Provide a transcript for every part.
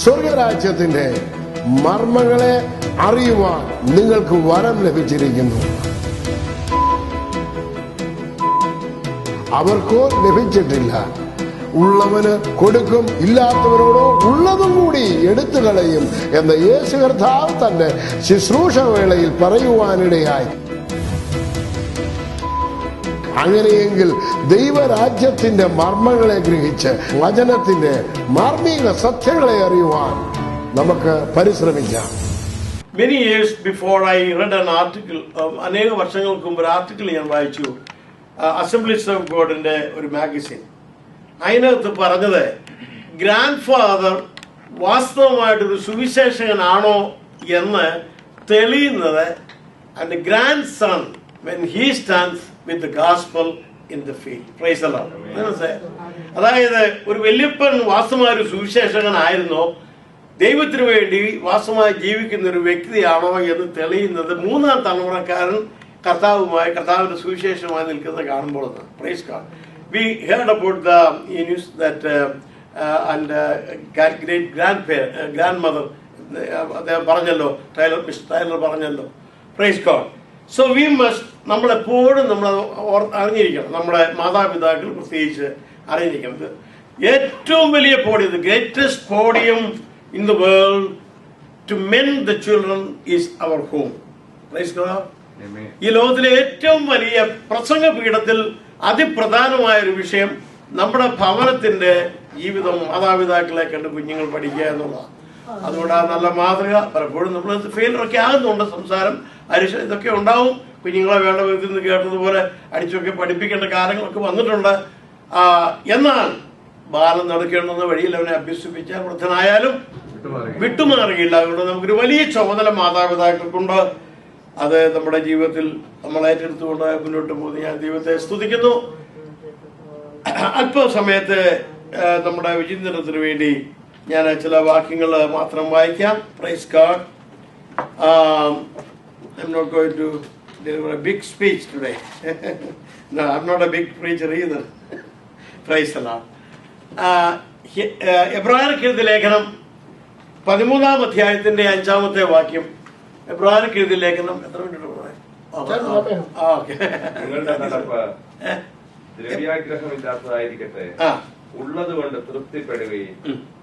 സ്വർഗരാജ്യത്തിന്റെ മർമ്മങ്ങളെ അറിയുവാൻ നിങ്ങൾക്ക് വരം ലഭിച്ചിരിക്കുന്നു. അവർക്കോ ലഭിച്ചിട്ടില്ല. ഉള്ളവന് കൊടുക്കും, ഇല്ലാത്തവരോടോ ഉള്ളതും കൂടി എടുത്തു കളയും എന്ന് യേശു കർത്താവ് തന്റെ ശുശ്രൂഷ വേളയിൽ പറയുവാനിടയായി. അങ്ങനെയെങ്കിൽ ദൈവരാജ്യത്തിന്റെ മർമ്മങ്ങളെ ഗ്രഹിച്ച് വചനത്തിന്റെ മാർമിക സത്യങ്ങളെ അറിയുവാൻ നമുക്ക് പരിശ്രമിക്കാം. Many years before I read an article, അനേക വർഷങ്ങൾക്ക് മുമ്പ് ഒരു ആർട്ടിക്കിൾ ഞാൻ വായിച്ചു, അസംബ്ലീസ് ഓഫ് ഗോഡിന്റെ ഒരു മാഗസിൻ. അതിനകത്ത് പറഞ്ഞത്, ഗ്രാൻഡ് ഫാദർ വാസ്തവമായിട്ടൊരു സുവിശേഷകനാണോ എന്ന് തെളിയുന്നത് and the grandson when he stands with the gospel in the field. Praise the Lord. അതായത് ഒരു വല്യപ്പൻ വാസ്തവമായ ഒരു സുവിശേഷകനായിരുന്നോ, ദൈവത്തിനു വേണ്ടി വാസ്തവമായി ജീവിക്കുന്ന ഒരു വ്യക്തിയാണോ എന്ന് തെളിയുന്നത് മൂന്നാം തലമുറക്കാരൻ കർത്താവിന്റെ സുവിശേഷമായി നിൽക്കുന്നത് കാണുമ്പോൾ. Praise God. We heard about the news that great grandmother അദ്ദേഹം പറഞ്ഞല്ലോ, മിസ്റ്റർ ടൈലർ പറഞ്ഞല്ലോ. Praise God. So we must, നമ്മളെപ്പോഴും നമ്മൾ അറിഞ്ഞിരിക്കണം, നമ്മുടെ മാതാപിതാക്കൾ പ്രത്യേകിച്ച് അറിഞ്ഞിരിക്കുന്നത്. ഏറ്റവും വലിയ podium, the greatest podium in the world to mend the children is our home. Praise God. ഈ ലോകത്തിലെ ഏറ്റവും വലിയ പ്രസംഗ പീഠത്തിൽ അതിപ്രധാനമായ ഒരു വിഷയം നമ്മുടെ ഭവനത്തിന്റെ ജീവിതം, മാതാപിതാക്കളെ കണ്ട് കുഞ്ഞുങ്ങൾ പഠിക്കുക എന്നുള്ളതാണ്. അതുകൊണ്ട് ആ നല്ല മാതൃക പലപ്പോഴും നമ്മൾ ഫെയിലറൊക്കെ ആകുന്നുണ്ട്. സംസാരം, അരിശ, ഇതൊക്കെ ഉണ്ടാവും. കുഞ്ഞുങ്ങളെ വേണ്ട വിധത്തിൽ നിന്ന് കേട്ടതുപോലെ അടിച്ചൊക്കെ പഠിപ്പിക്കേണ്ട കാലങ്ങളൊക്കെ വന്നിട്ടുണ്ട്. എന്നാൽ ബാലം നടക്കേണ്ടുന്ന വഴിയിൽ അവനെ അഭ്യസിപ്പിച്ചാൽ വൃദ്ധനായാലും വിട്ടുമാറുകയില്ല. അതുകൊണ്ട് നമുക്കൊരു വലിയ ചുമതല മാതാപിതാക്കൾക്കുണ്ട്. അത് നമ്മുടെ ജീവിതത്തിൽ നമ്മൾ ഏറ്റെടുത്തുകൊണ്ട് മുന്നോട്ട് പോകുന്നു. ഞാൻ ദൈവത്തെ സ്തുതിക്കുന്നു. അല്പസമയത്ത് നമ്മുടെ വിചിന്തനത്തിന് വേണ്ടി ഞാൻ ചില വാക്യങ്ങൾ മാത്രം വായിക്കാം. Praise God. I'm not going to deliver a big speech today. No, I'm not a big preacher either. Praise the Lord. എബ്രായർക്ക് എഴുതിയ ലേഖനം 13-ാം അധ്യായത്തിന്റെ 5-ാമത്തെ വാക്യം. എബ്രായർക്ക് എഴുതിയ ലേഖനം എത്ര മിനിറ്റ്? ദ്രവ്യാഗ്രഹമില്ലാത്തതായിരിക്കട്ടെ, ഉള്ളത് കൊണ്ട് തൃപ്തിപ്പെടുകയും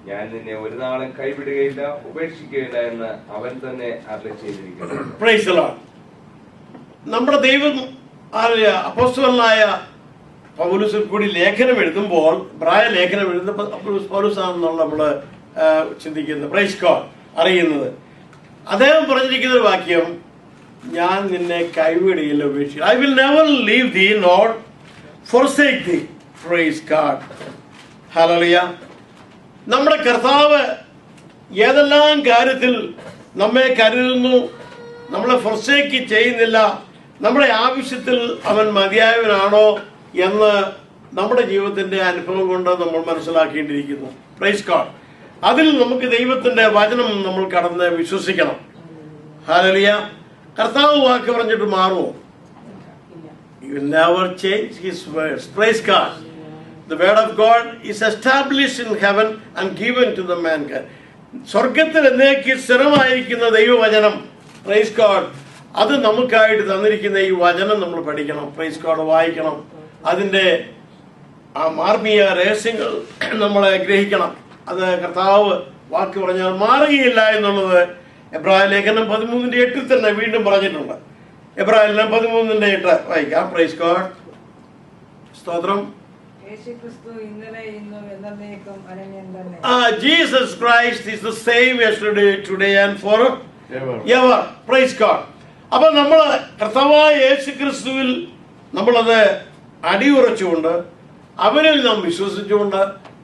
ഞാൻ നിന്നെ ഒരു നാളും കൈവിടുകയില്ല, ഉപേക്ഷിക്കുകയില്ല എന്ന് അവൻ തന്നെ അരുളി ചെയ്തിരിക്കുന്നു. Price the Lord. നമ്മുടെ ദൈവം അപ്പോസ്തലനായ പൗലോസിൽ കൂടി ലേഖനം എഴുതുമ്പോൾ, ലേഖനം എഴുതുമ്പോൾ പൗലോസാണെന്നുള്ള നമ്മള് ചിന്തിക്കുന്നത്. പ്രൈസ് ഗോഡ്, അറിയുന്നത്. അദ്ദേഹം പറഞ്ഞിരിക്കുന്ന ഒരു വാക്യം, ഞാൻ നിന്നെ കൈവിടുകയില്ല, ഉപേക്ഷിക്കില്ല. I will never leave thee nor forsake thee. Praise God. Hallelujah. നമ്മുടെ കർത്താവ് ഏതെല്ലാം കാര്യത്തിൽ നമ്മെ കരുതുന്നു, നമ്മളെ forsake ചെയ്യുന്നില്ല, നമ്മുടെ ആവശ്യത്തിൽ അവൻ മതിയായവനാണോ എന്ന് നമ്മുടെ ജീവിതത്തിന്റെ അനുഭവം കൊണ്ട് നമ്മൾ മനസ്സിലാക്കേണ്ടിയിരിക്കുന്നു. Praise God. അതിൽ നമുക്ക് ദൈവത്തിന്റെ വചനം നമ്മൾ കടന്ന് വിശ്വസിക്കണം. ഹല്ലേലൂയ. കർത്താവ് വാക്ക് പറഞ്ഞിട്ട് മാറുമോ? He will never change his words. Praise God. The word of God is established in heaven and given to the mankind. സ്വർഗത്തിൽ എന്നേക്ക് സ്ഥിരമായിരിക്കുന്ന ദൈവവചനം, പ്രൈസ് ഗോഡ്, അത് നമുക്കായിട്ട് തന്നിരിക്കുന്ന ഈ വചനം നമ്മൾ പഠിക്കണം. പ്രൈസ് ഗോഡ്, വായിക്കണം. അതിന്റെ ആ മാർമിക രഹസ്യങ്ങൾ നമ്മളെ ഗ്രഹിക്കണം. അത് കർത്താവ് വാക്ക് പറഞ്ഞാൽ മാറുകയില്ല എന്നുള്ളത് എബ്രായ ലേഖനം 13:8 തന്നെ വീണ്ടും പറഞ്ഞിട്ടുണ്ട്. എബ്രായ ലേഖനം 13:8 വായിക്കാം. Praise God. സ്തോത്രം. Jesus Christ is the same yesterday, today and forever. Praise God. അപ്പൊ നമ്മൾ കർത്താവായ യേശു ക്രിസ്തുവിൽ നമ്മളത് അടിയുറച്ചുകൊണ്ട് അവനിൽ നാം വിശ്വസിച്ചുകൊണ്ട്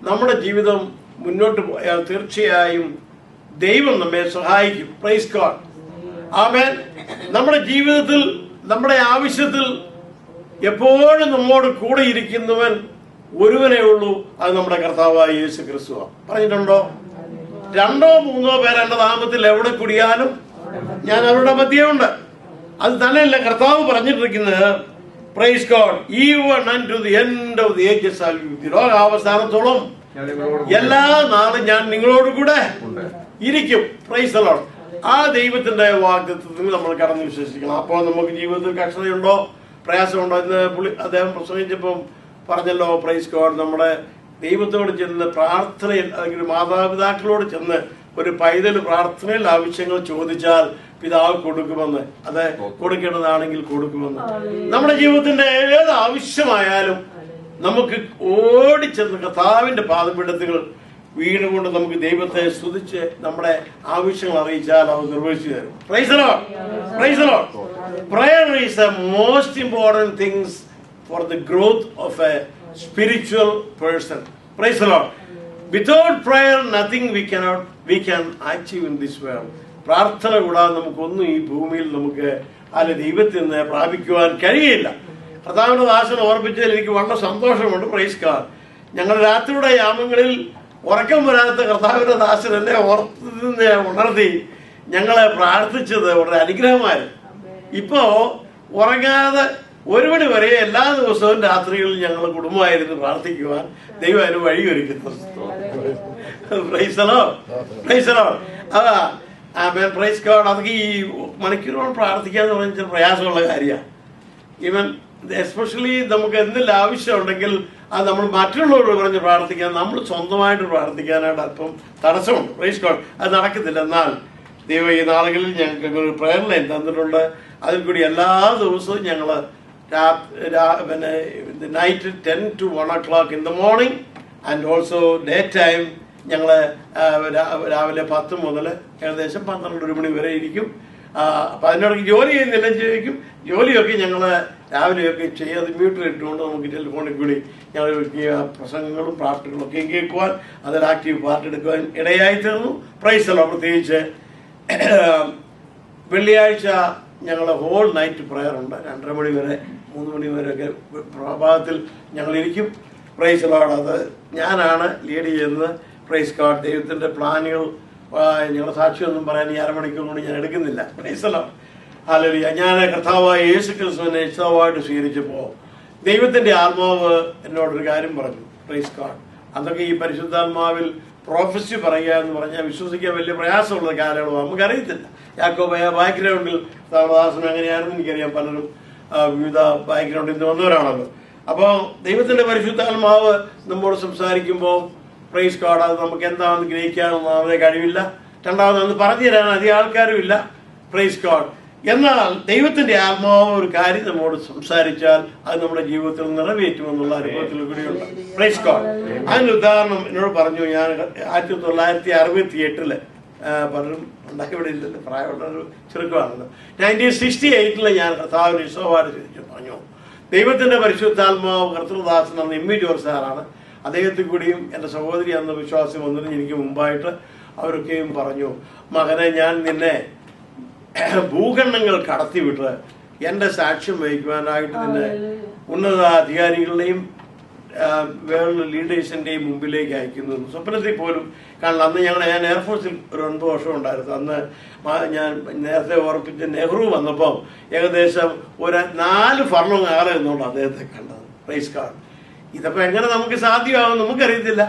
നമ്മുടെ ജീവിതം മുന്നോട്ട് പോയാൽ തീർച്ചയായും ദൈവം നമ്മെ സഹായിക്കും. Praise God. ആമേൻ. നമ്മുടെ ജീവിതത്തിൽ, നമ്മുടെ ആവശ്യത്തിൽ എപ്പോഴും നമ്മോട് കൂടെ ഇരിക്കുന്നവൻ ഒരുവനേ ഉള്ളൂ, അത് നമ്മുടെ കർത്താവായ യേശു ക്രിസ്തുവാണ്. പറഞ്ഞിട്ടുണ്ടോ? 2-3 പേർ എന്റെ നാമത്തിൽ എവിടെ കൂടിയാലും ഞാൻ അവരുടെ മധ്യമുണ്ട്. അത് തന്നെയല്ല കർത്താവ് പറഞ്ഞിട്ടിരിക്കുന്നത്. Praise God. Even unto the end of the ages I will be with you. ലോകാവസാനത്തോളം എല്ലാ നാളും ഞാൻ നിങ്ങളോട് കൂടെ ഇരിക്കും. Praise the lord. ആ ദൈവത്തിന്റെ വാഗ്ദത്തത്തിൽ നമ്മൾ കടന്ന് വിശ്വസിക്കണം. അപ്പോൾ നമുക്ക് ജീവിതത്തിൽ കഷ്ടതയുണ്ടോ, പ്രയാസമുണ്ടോ എന്ന് അദ്ദേഹം പ്രസംഗിച്ചപ്പം പറഞ്ഞല്ലോ. Praise God. നമ്മുടെ ദൈവത്തോട് ചെന്ന് പ്രാർത്ഥനയിൽ, അല്ലെങ്കിൽ മാതാപിതാക്കളോട് ചെന്ന് ഒരു പൈതൽ പ്രാർത്ഥനയിൽ ആവശ്യങ്ങൾ ചോദിച്ചാൽ പിതാവ് കൊടുക്കുമെന്ന്, അത് കൊടുക്കേണ്ടതാണെങ്കിൽ കൊടുക്കുമെന്ന്. നമ്മുടെ ജീവിതത്തിന്റെ ഏത് ആവശ്യമായാലും നമുക്ക് ഓടിച്ചെന്ന് കർത്താവിന്റെ പാദപീഠത്തിൽ വീണുകൊണ്ട് നമുക്ക് ദൈവത്തെ സ്തുതിച്ച് നമ്മുടെ ആവശ്യങ്ങൾ അറിയിച്ചാൽ അവൻ നിർവഹിച്ചു തരും. Price the lord. Praise the Lord. Prayer is the most important things for the growth of a spiritual person. Praise the Lord. Without prayer, nothing we can achieve in this world. പ്രാർത്ഥന കൂടാതെ നമുക്കൊന്നും ഈ ഭൂമിയിൽ നമുക്ക് ദൈവത്തിൽ നിന്ന് പ്രാപിക്കുവാൻ കഴിയില്ല. കർത്താവിന്റെ ദാസൻ ഓർപ്പിച്ചതിൽ എനിക്ക് വളരെ സന്തോഷമുണ്ട്. Praise God. ഞങ്ങൾ രാത്രിയുടെ യാമങ്ങളിൽ ഉറക്കം വരാത്ത കർത്താവിന്റെ ദാസൻ എന്നെ ഉണർത്തി ഞങ്ങളെ പ്രാർത്ഥിച്ചത് വളരെ അനുഗ്രഹമായിരുന്നു. ഇപ്പോ ഉറങ്ങാതെ 1 മണി വരെ എല്ലാ ദിവസവും രാത്രികളിൽ ഞങ്ങൾ കുടുംബമായിരുന്നു പ്രാർത്ഥിക്കുവാൻ ദൈവം അതിന് വഴിയൊരുക്കുന്നു. Praise the lord. Praise the lord. Praise God. അതൊക്കെ ഈ മണിക്കൂറോളം പ്രാർത്ഥിക്കാന്ന് പറഞ്ഞാൽ പ്രയാസമുള്ള കാര്യമാണ്. ഈവൻ എസ്പെഷ്യലി നമുക്ക് എന്തെങ്കിലും ആവശ്യമുണ്ടെങ്കിൽ അത് നമ്മൾ മറ്റുള്ളവരോട് പറഞ്ഞ് പ്രാർത്ഥിക്കാൻ, നമ്മൾ സ്വന്തമായിട്ട് പ്രാർത്ഥിക്കാനായിട്ട് അല്പം തടസ്സമുണ്ട്. Praise God. അത് നടക്കത്തില്ല. എന്നാൽ ദൈവം ഈ നാളുകളിൽ ഞങ്ങൾക്ക് ഒരു പ്രയർ ലൈൻ തന്നിട്ടുണ്ട്. അതിൽ കൂടി എല്ലാ ദിവസവും ഞങ്ങൾ night 10 to 1 o'clock in the morning and also day time ഞങ്ങൾ രാവിലെ 10 മുതൽ ഏകദേശം 12 മണി വരെ ഇരിക്കും. അപ്പം അതിനിടയ്ക്ക് ജോലി ചെയ്യുന്നില്ല ചോദിക്കും. ജോലിയൊക്കെ ഞങ്ങൾ രാവിലെയൊക്കെ ചെയ്യാതെ മ്യൂട്ടിൽ ഇട്ടുകൊണ്ട് നമുക്ക് ടെലിഫോണിൽ കൂടി ഞങ്ങൾ പ്രസംഗങ്ങളും പ്രാർത്ഥനകളും ഒക്കെ കേൾക്കുവാൻ, അതിൽ ആക്റ്റീവ് പാർട്ട് എടുക്കുവാൻ ഇടയായി തീർന്നു. Price the Lord. പ്രത്യേകിച്ച് വെള്ളിയാഴ്ച ഞങ്ങൾ ഹോൾ നൈറ്റ് പ്രയർ ഉണ്ട്. 2:30 മണി വരെ 3 മണി വരെയൊക്കെ പ്രഭാതത്തിൽ ഞങ്ങളിരിക്കും. Price the Lord. അത് ഞാനാണ് ലീഡ് ചെയ്യുന്നത്. Praise God. ദൈവത്തിന്റെ പ്ലാനുകൾ ഞങ്ങളുടെ സാക്ഷിയൊന്നും പറയാൻ ഈ 1/2 മണിക്കൂർ കൊണ്ട് ഞാൻ എടുക്കുന്നില്ല. Price the lord. ഹല്ലേലൂയ. ഞാൻ കർത്താവായ യേശു ക്രിസ്തുവിനെ ഇഷ്ടമായിട്ട് സ്വീകരിച്ചപ്പോൾ ദൈവത്തിന്റെ ആത്മാവ് എന്നോടൊരു കാര്യം പറഞ്ഞു. Price God. അതൊക്കെ ഈ പരിശുദ്ധാത്മാവിൽ പ്രൊഫസി പറയുക എന്ന് പറഞ്ഞാൽ വിശ്വസിക്കാൻ വലിയ പ്രയാസമുള്ള കാലയളവ്. നമുക്കറിയത്തില്ല. യാക്കോബായ ബാക്ക്ഗ്രൗണ്ടിൽ ദാസൻ അങ്ങനെയാണെന്ന് എനിക്കറിയാം. പലരും വിവിധ ബാക്ക്ഗ്രൗണ്ടിൽ നിന്ന് വന്നവരാണല്ലോ. അപ്പോൾ ദൈവത്തിന്റെ പരിശുദ്ധാത്മാവ് നമ്മോട് സംസാരിക്കുമ്പോൾ പ്രൈസ് ഗോഡ് അത് നമുക്ക് എന്താണെന്ന് ഗ്രഹിക്കാനൊന്നും അവരെ കഴിവില്ല. രണ്ടാമത് പറഞ്ഞു തരാൻ അധികം ആൾക്കാരും ഇല്ല. Praise God. എന്നാൽ ദൈവത്തിന്റെ ആത്മാവ് ഒരു കാര്യം നമ്മോട് സംസാരിച്ചാൽ അത് നമ്മുടെ ജീവിതത്തിൽ നിറവേറ്റുമെന്നുള്ള അനുഭവത്തിൽ കൂടിയുണ്ട്. Praise God. അതിന് ഉദാഹരണം എന്നോട് പറഞ്ഞു. ഞാൻ 1968 പലരും ഉണ്ടാക്കി ഇവിടെ ഇല്ലല്ലോ, പ്രായമുള്ളൊരു ചെറുക്കമാണല്ലോ. 1968 ഞാൻ കർത്താവിന് ഇഷ്ടമായിട്ട് ചോദിച്ചു പറഞ്ഞു. ദൈവത്തിന്റെ പരിശുദ്ധാത്മാവ് കർത്തൃദാസൻ അന്ന് എം വി ജോർജ് സാറാണ്. അദ്ദേഹത്തിൽ കൂടിയും എൻ്റെ സഹോദരി അന്ന് വിശ്വാസം വന്നതിന് എനിക്ക് മുമ്പായിട്ട് അവരൊക്കെയും പറഞ്ഞു, മകനെ ഞാൻ നിന്നെ ഭൂഖണ്ഡങ്ങൾ കടത്തിവിട്ട് എൻ്റെ സാക്ഷ്യം വഹിക്കുവാനായിട്ട് നിന്നെ ഉന്നതാധികാരികളുടെയും വേൾഡ് ലീഡേഴ്സിന്റെയും മുമ്പിലേക്ക് അയക്കുന്നു. സ്വപ്നത്തിൽ പോലും കാരണം അന്ന് ഞാൻ എയർഫോഴ്സിൽ ഒരു 9 വർഷം ഉണ്ടായിരുന്നു. അന്ന് ഞാൻ നേരത്തെ ഓർപ്പിച്ച നെഹ്റു വന്നപ്പോൾ ഏകദേശം ഒരു 4 ഫർലോങ് അകലെ നിന്നുകൊണ്ട് അദ്ദേഹത്തെ കണ്ടത്. Praise God. ഇതപ്പോ എങ്ങനെ നമുക്ക് സാധ്യമാകും നമുക്കറിയത്തില്ല.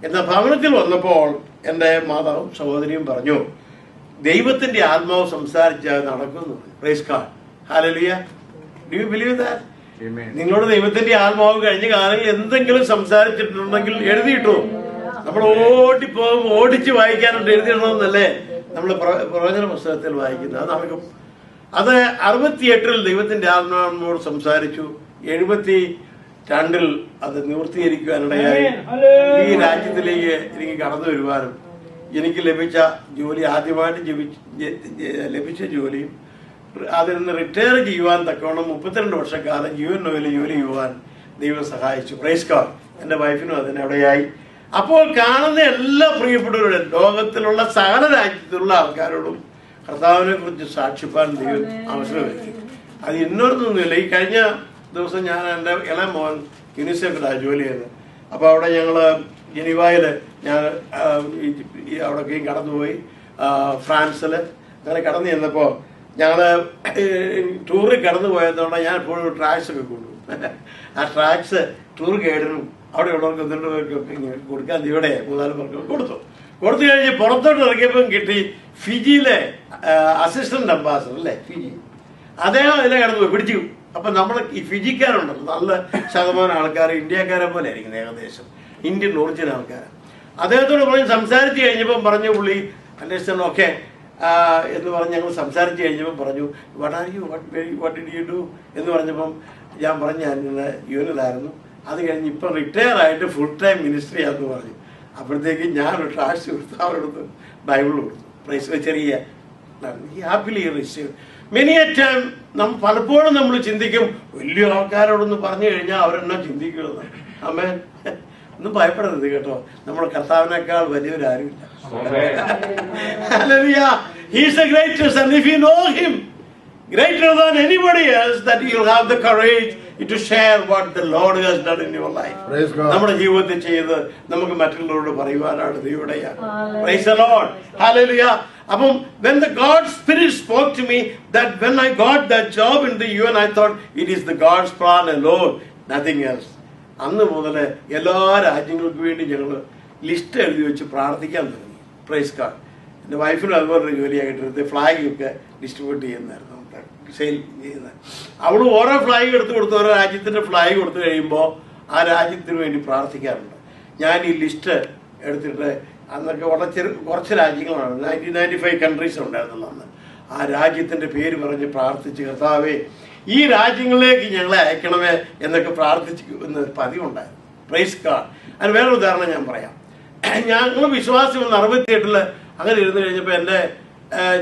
എന്നാൽ ഭവനത്തിൽ വന്നപ്പോൾ എൻ്റെ മാതാവും സഹോദരിയും പറഞ്ഞു, ദൈവത്തിന്റെ ആത്മാവ് സംസാരിച്ചാൽ നടക്കുന്നു. Praise God. Hallelujah. Do you believe that? നിങ്ങളോട് ദൈവത്തിന്റെ ആത്മാവ് കഴിഞ്ഞ കാലങ്ങളിൽ എന്തെങ്കിലും സംസാരിച്ചിട്ടുണ്ടെങ്കിൽ എഴുതിയിട്ടു. നമ്മൾ ഓടിപ്പോകും, ഓടിച്ച് വായിക്കാനായിട്ട് എഴുതിയിടണമെന്നല്ലേ നമ്മൾ പ്രവചന പുസ്തകത്തിൽ വായിക്കുന്നത്. അത് നടക്കും. അത് 68 ദൈവത്തിന്റെ ആത്മാവിനോട് സംസാരിച്ചു. 72 അത് നിവൃത്തീകരിക്കുവാനിടയായി. ഈ രാജ്യത്തിലേക്ക് എനിക്ക് കടന്നു വരുവാനും എനിക്ക് ലഭിച്ച ജോലി, ആദ്യമായിട്ട് ലഭിച്ച ജോലിയും അതിൽ നിന്ന് റിട്ടയർ ചെയ്യുവാൻ തക്കവണ്ണം 32 വർഷക്കാലം UN ഓയിൽ ജോലി ചെയ്യുവാൻ ദൈവം സഹായിച്ചു. Praise God. എൻ്റെ വൈഫിനും അതിനിടയായി. അപ്പോൾ കാണുന്ന എല്ലാ പ്രിയപ്പെട്ടവരുടെ ലോകത്തിലുള്ള സകല രാജ്യത്തിലുള്ള ആൾക്കാരോടും കർത്താവിനെ കുറിച്ച് സാക്ഷിപ്പാൻ ദൈവം അവസരമൊരുക്കി. അത് ഇന്നൊരുന്നൊന്നുമില്ല. ഈ കഴിഞ്ഞ ദിവസം ഞാൻ എൻ്റെ ഇളയ മോൻ യുനിസെഫിലാണ് ജോലി ചെയ്യുന്നത്. അപ്പോൾ അവിടെ ഞങ്ങൾ ജനീവയിൽ ഞാൻ അവിടേക്കും കടന്നുപോയി. ഫ്രാൻസിൽ അങ്ങനെ കടന്നു ചെന്നപ്പോൾ ഞങ്ങൾ ടൂറിൽ കടന്നു പോയതുകൊണ്ട് ഞാൻ എപ്പോഴും ട്രാക്സ് ഒക്കെ കൊണ്ടുപോകും. ആ ട്രാക്സ് ടൂർ ഗൈഡിനും അവിടെ ഉള്ളവർക്ക് 12 പേർക്കൊക്കെ ഇങ്ങനെ കൊടുക്കാൻ ഇവിടെ 3-4 പേർക്ക് കൊടുത്തു കഴിഞ്ഞ് പുറത്തോട്ട് ഇറങ്ങിയപ്പം കിട്ടി ഫിജിയിലെ അസിസ്റ്റന്റ് അംബാസഡർ അല്ലേ, ഫിജി, അദ്ദേഹം അതിലെ കിടന്നു പിടിച്ചു. അപ്പൊ നമ്മൾ ഈ ഫിജിക്കാരുണ്ടല്ലോ നല്ല ശതമാനം ആൾക്കാർ ഇന്ത്യക്കാരെ പോലെ ആയിരിക്കും, ഏകദേശം ഇന്ത്യൻ ഒറിജിനൽ ആൾക്കാർ. അദ്ദേഹത്തോട് പറഞ്ഞ് സംസാരിച്ച് കഴിഞ്ഞപ്പം പറഞ്ഞു പുള്ളി അന്വേഷണം ഓക്കെ എന്ന് പറഞ്ഞ് ഞങ്ങൾ സംസാരിച്ച് കഴിഞ്ഞപ്പം പറഞ്ഞു വാട്ട് ഡിഡ് യു ഡു എന്ന് പറഞ്ഞപ്പം ഞാൻ പറഞ്ഞു ഞാൻ യുഎനിലായിരുന്നു, അത് കഴിഞ്ഞ് ഇപ്പം റിട്ടയർ ആയിട്ട് ഫുൾ ടൈം മിനിസ്ട്രി ആണെന്ന് പറഞ്ഞു. അപ്പോഴത്തേക്ക് ഞാനൊരു ടാക്സ് കൊടുത്തു, അവരെടുത്ത് ബൈബിൾ കൊടുത്തു. പ്രൈസ് ചെറിയ happily receive. Many A time പലപ്പോഴും നമ്മൾ ചിന്തിക്കും വലിയ ആൾക്കാരോടൊന്ന് പറഞ്ഞു കഴിഞ്ഞാൽ അവരെന്നാ ചിന്തിക്കുന്നത്. അമ്മേ ഒന്നും ഭയപ്പെടരുത് കേട്ടോ, നമ്മുടെ കർത്താവിനേക്കാൾ വലിയൊരാരുമില്ല. Hallelujah. He is the greatest, and if you know him greater than anybody else, that you'll have the courage to share what the Lord has done in your life. നമ്മുടെ ജീവിതത്തിൽ ചെയ്ത് നമുക്ക് മറ്റുള്ളവരോട് പറയുവാനാണ് ദൈവമായ. Praise the Lord. Hallelujah. അപ്പം when the God Spirit spoke to me that when I got that job in the UN, I thought it is the God's plan alone, nothing else. അന്ന് മുതൽ എല്ലാ രാജ്യങ്ങൾക്ക് വേണ്ടി ഞങ്ങൾ ലിസ്റ്റ് എഴുതി വെച്ച് പ്രാർത്ഥിക്കാൻ തുടങ്ങി. Praise God. എൻ്റെ വൈഫിനും അതുപോലൊരു ജോലിയായിട്ട് ഫ്ലാഗൊക്കെ ഡിസ്ട്രിബ്യൂട്ട് ചെയ്യുന്നതായിരുന്നു, സെയിൽ ചെയ്യുന്നത്. അവൾ ഓരോ ഫ്ലാഗ് എടുത്ത് കൊടുത്ത് ഓരോ രാജ്യത്തിൻ്റെ ഫ്ലാഗ് കൊടുത്തു കഴിയുമ്പോൾ ആ രാജ്യത്തിന് വേണ്ടി പ്രാർത്ഥിക്കാറുണ്ട്. ഞാൻ ഈ ലിസ്റ്റ് എടുത്തിട്ട് അന്നൊക്കെ കുറച്ച് രാജ്യങ്ങളാണ്, 95 കൺട്രീസ് ഉണ്ടായിരുന്നല്ലോ അന്ന്. ആ രാജ്യത്തിൻ്റെ പേര് പറഞ്ഞ് പ്രാർത്ഥിച്ച് കർത്താവേ ഈ രാജ്യങ്ങളിലേക്ക് ഞങ്ങളെ അയക്കണമേ എന്നൊക്കെ പ്രാർത്ഥിച്ച് എന്നൊരു പതിവുണ്ടായിരുന്നു. Praise God. അതിന് വേറൊരു ഉദാഹരണം ഞാൻ പറയാം. ഞങ്ങൾ വിശ്വാസം 68 അങ്ങനെ ഇരുന്ന് കഴിഞ്ഞപ്പോൾ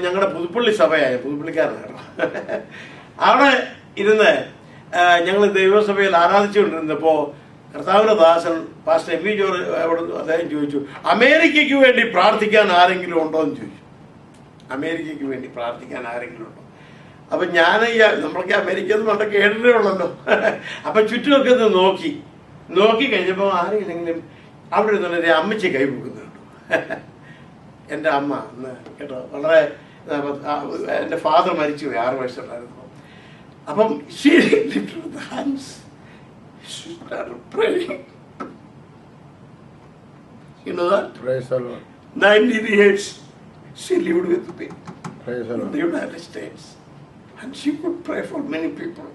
ഞങ്ങളുടെ പുതുപ്പള്ളി സഭയായ പുതുപ്പള്ളിക്കാരനാണ് അവിടെ ഇരുന്ന് ഞങ്ങൾ ദൈവസഭയിൽ ആരാധിച്ചുകൊണ്ടിരുന്നപ്പോൾ കർത്താവിന്റെ ദാസൻ പാസ്റ്റർ എം വി ജോർജ് അവിടെ അദ്ദേഹം ചോദിച്ചു, അമേരിക്കയ്ക്ക് വേണ്ടി പ്രാർത്ഥിക്കാൻ ആരെങ്കിലും ഉണ്ടോ എന്ന് ചോദിച്ചു. അമേരിക്കയ്ക്ക് വേണ്ടി പ്രാർത്ഥിക്കാൻ ആരെങ്കിലും ഉണ്ടോ? അപ്പൊ ഞാൻ നമ്മളൊക്കെ അമേരിക്ക എന്ന് പറഞ്ഞ കേട്ടിട്ടേ ഉള്ളല്ലോ. അപ്പൊ ചുറ്റുമൊക്കെ ഒന്ന് നോക്കി കഴിഞ്ഞപ്പോൾ ആരെങ്കിലും അവിടെ ഇരുന്നൊരു അമ്മച്ചി കൈ പൊക്കുന്നുണ്ടോ. എൻ്റെ അമ്മ അന്ന് കേട്ടോ വളരെ എൻ്റെ ഫാദർ മരിച്ചുപോയി 6 വയസ്സുണ്ടായിരുന്നു. അപ്പം she lifted the hands, she started praying. You know that? Praise the Lord. 19 years she lived with me in the United States, and she could pray for many people.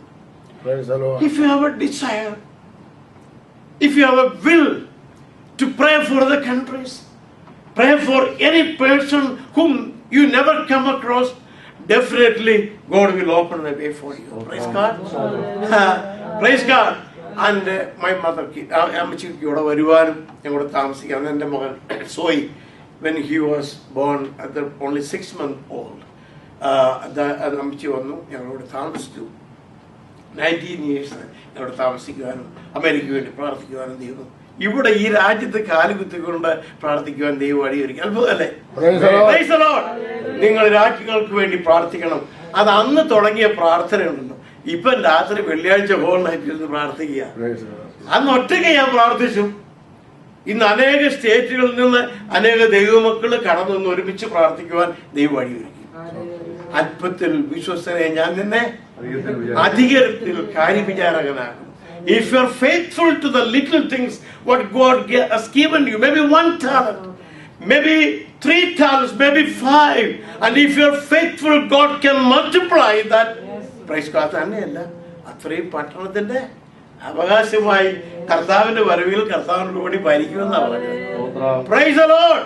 Praise the Lord. If you have a desire, if you have a will to pray for the countries, pray for any person whom you never come across, definitely God will open the way for you. Praise God. Praise God. And my mother, അമ്മച്ചിക്ക് ഇവിടെ വരുവാനും ഞങ്ങളുടെ താമസിക്കാൻ എൻ്റെ മകൻ സോയി, when he was born at the only 6 months old, അമ്മച്ചി വന്നു ഞങ്ങളോട് താമസിച്ചു. 19 years ഞങ്ങളോട് താമസിക്കുവാനും അമേരിക്കയ്ക്ക് വേണ്ടി പ്രാർത്ഥിക്കുവാനും ദൈവം ഇവിടെ ഈ രാജ്യത്ത് കാലുകുത്തിക്കൊണ്ട് പ്രാർത്ഥിക്കുവാൻ ദൈവം വഴിയൊരുക്കി. അത്ഭുതമല്ലേ? നിങ്ങൾ രാജ്യങ്ങൾക്ക് വേണ്ടി പ്രാർത്ഥിക്കണം. അത് അന്ന് തുടങ്ങിയ പ്രാർത്ഥനയുണ്ടല്ലോ. ഇപ്പം രാത്രി വെള്ളിയാഴ്ച ഹോളിനായിട്ടിരുന്ന് പ്രാർത്ഥിക്കുക. അന്ന് ഒറ്റയ്ക്ക് ഞാൻ പ്രാർത്ഥിച്ചു. ഇന്ന് അനേക സ്റ്റേറ്റുകളിൽ നിന്ന് അനേക ദൈവമക്കൾ കടന്നൊന്ന് ഒരുമിച്ച് പ്രാർത്ഥിക്കുവാൻ ദൈവം വഴിയൊരുക്കി. അല്പത്തിൽ വിശ്വസനെ ഞാൻ നിന്നെ അധികത്തിൽ കാര്യവിചാരകനാകും. If you are faithful to the little things what God has given you, maybe 1 talent, maybe 3 talents, maybe 5, and if you are faithful, God can multiply that. Praise God. തന്നെയല്ല, അത്രയും പട്ടണത്തിന്റെ അവകാശമായി കർത്താവിന്റെ വരവിൽ കർത്താവിനോട് കൂടി ഭരിക്കുമെന്നാണ് പറഞ്ഞത്. Praise the Lord.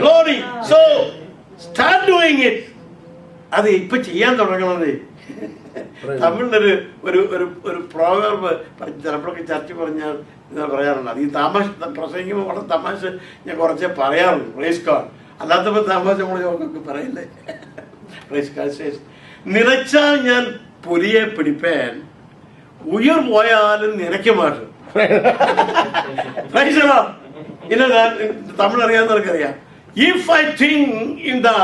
Glory. So start doing it. അത് ഇപ്പൊ ചെയ്യാൻ തുടങ്ങണത്. തമിഴിലൊരു ഒരു പ്രോവർബ് ചിലപ്പോഴൊക്കെ ചർച്ച പറഞ്ഞാൽ പറയാറുണ്ട്. അത് ഈ തമാശ പ്രസംഗിക്കുമ്പോൾ വളരെ തമാശ ഞാൻ കുറച്ചേ പറയാറുള്ളൂ. Praise God. അല്ലാത്തപ്പോൾ തമാശ നമ്മൾ ചോക്കൊക്കെ പറയില്ലേ. Praise God. നിറച്ചാൽ ഞാൻ പുലിയെ പിടിപ്പേൻ, ഉയർ പോയാലും നിനക്ക് മാറ്റും. Praise God. തമിഴ് അറിയാവുന്നവർക്കറിയാം. If I think in the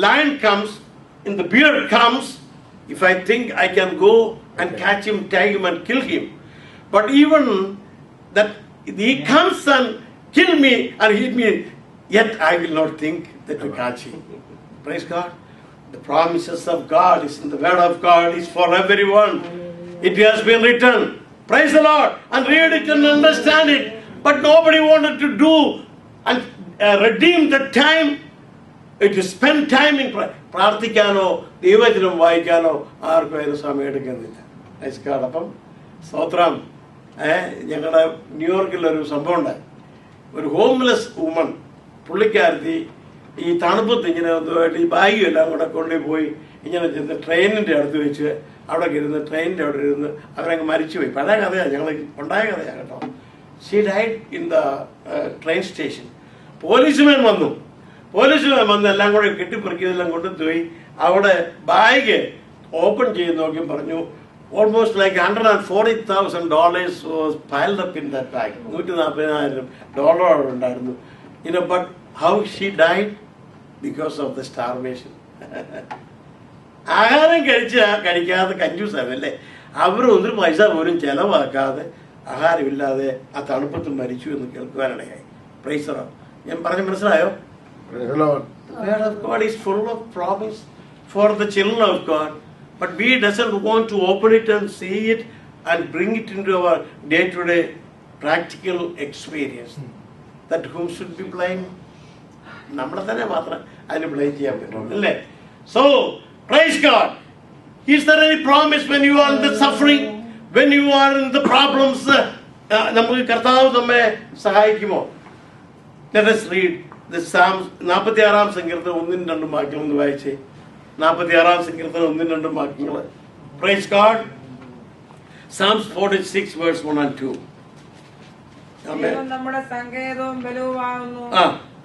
lion comes, in the bear comes, if I think I can go and catch him, tag him and kill him, but even that he comes and kill me and hit me, yet I will not think that to catch him. Praise God. The promises of God is in the word of God is for everyone. It has been written. Praise the Lord. And read it and understand it. But nobody wanted to do and redeem the time. It is spend time in പ്രാർത്ഥിക്കാനോ ദൈവവചനം വായിക്കാനോ ആർക്കും അതിന് സമയം എടുക്കുന്നില്ല. അപ്പം സ്തോത്രം. ഞങ്ങളുടെ ന്യൂയോർക്കിലൊരു സംഭവം ഉണ്ടായി. ഒരു ഹോംലെസ് വുമൺ, പുള്ളിക്കാരത്തി ഈ തണുപ്പത്ത് ഇങ്ങനെ ഒന്നുമായിട്ട് ഈ ബാഗും എല്ലാം കൂടെ കൊണ്ടുപോയി ഇങ്ങനെ ചെന്ന് ട്രെയിനിൻ്റെ അടുത്ത് വെച്ച് അവിടെ ഇരുന്ന് ട്രെയിനിൻ്റെ അവിടെ ഇരുന്ന് അവരങ്ങ് മരിച്ചുപോയി. പഴയ കഥയാണ്, ഞങ്ങൾ ഉണ്ടായ കഥയാണ് കേട്ടോ. She died in the train station. Policeman വന്നു എല്ലാം കൂടെ കെട്ടിപ്പറിക്കിയതെല്ലാം കൊണ്ടുപോയി അവിടെ ബാഗ് ഓപ്പൺ ചെയ്ത് നോക്കി പറഞ്ഞു almost like $140,000 was piled up in that bag. $140,000 ഉണ്ടായിരുന്നു. But how she died? Because of the starvation. ആഹാരം കഴിക്കാതെ കഞ്ചൂസാവല്ലേ, അവർ ഒരു പൈസ പോലും ചെലവാക്കാതെ ആഹാരമില്ലാതെ ആ തണുപ്പത്ത് മരിച്ചു എന്ന് കേൾക്കുവാനിടയായി. Price the Lord. ഞാൻ പറഞ്ഞ മനസ്സിലായോ? Praise the Lord. The word of God is full of promise for the children of God. But we doesn't want to open it and see it and bring it into our day-to-day practical experience. That whom should be blamed? നമ്മളെ തന്നെ മാത്രം അതിന് blame ചെയ്യാൻ പറ്റും അല്ലേ? So, praise God. Is there any promise when you are in the suffering, when you are in the problems? നമുക്ക് കർത്താവ് നമ്മെ സഹായിക്കുമോ? Let us read the Psalms. 46-ാം സങ്കീർത്തനം 1-2 വാക്യങ്ങൾ ഒന്ന് വായിച്ചേ. 46-ാം സങ്കീർത്തനം 1-2 വാക്യങ്ങൾ. Praise God. Psalms 46 verse 1 and 2. Amen. നമ്മുടെ സങ്കേതവും ബലവുമാകുന്നു,